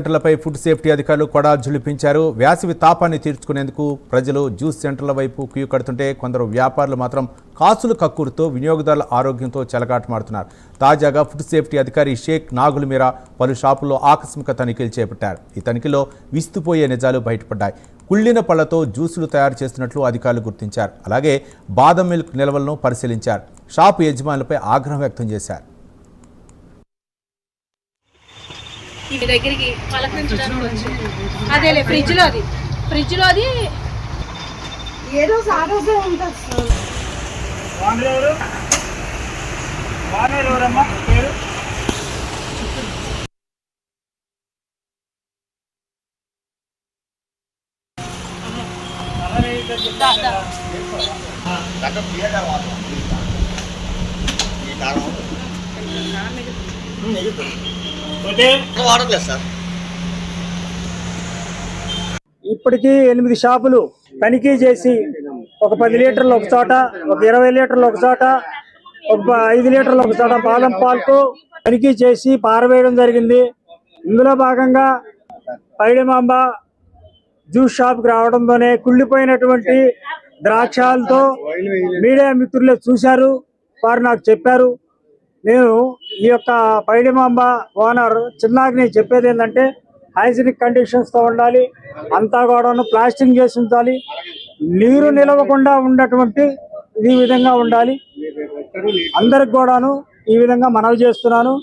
సెంటర్లపై food safety అధికారులు కొడా జులిపించారు. వేసవి తాపాన్ని తీర్చుకునేందుకు ప్రజలు జ్యూస్ సెంటర్ల వైపు క్యూ కడుతుంటే కొందరు వ్యాపారులు మాత్రం కాసులు కక్కురుతో వినియోగదారుల ఆరోగ్యంతో చెలగాటమాడుతున్నారు. తాజాగా ఫుడ్ సేఫ్టీ అధికారి షేక్ నాగుల్ మీరా పలు షాపుల్లో ఆకస్మిక తనిఖీలు చేపట్టారు. ఈ తనిఖీలో విస్తుపోయే నిజాలు బయటపడ్డాయి. కుళ్ళిన పళ్లతో జ్యూసులు తయారు చేస్తున్నట్లు అధికారులు గుర్తించారు. అలాగే బాదం మిల్క్ నిల్వలను పరిశీలించారు. షాపు యజమానులపై ఆగ్రహం వ్యక్తం చేశారు. ఇవి దగ్గరికి పలకరించడానికి వచ్చింది. అదేలే ఫ్రిడ్జ్ లో అది ఏదో సారోజే ఉంటుంది సార్. ఇప్పటికీ 8 షాపులు తనిఖీ చేసి ఒక 10 లీటర్లు ఒక చోట, ఒక 20 లీటర్లు ఒక చోట, ఒక 5 లీటర్లు ఒక చోట బాదం పాలకు తనిఖీ చేసి పారవేయడం జరిగింది. ఇందులో భాగంగా పైడిమాంబ జ్యూస్ షాప్కి రావడంతోనే కుళ్ళిపోయినటువంటి ద్రాక్షాలతో మీడియా మిత్రులే చూశారు. వారు నాకు చెప్పారు. నేను ఈ యొక్క పైడిమాంబ ఓనర్ చిన్నాగిని చెప్పేది ఏంటంటే హైజీనిక్ కండిషన్స్తో ఉండాలి, అంతా కూడాను ప్లాస్టింగ్ చేసి ఉంచాలి, నీరు నిలవకుండా ఉన్నటువంటి ఈ విధంగా ఉండాలి. అందరికి కూడాను ఈ విధంగా మనవి చేస్తున్నాను.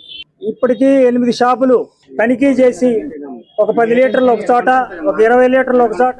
ఇప్పటికీ 8 షాపులు తనిఖీ చేసి ఒక 10 లీటర్లు ఒక చోట, ఒక 20 లీటర్లు ఒక చోట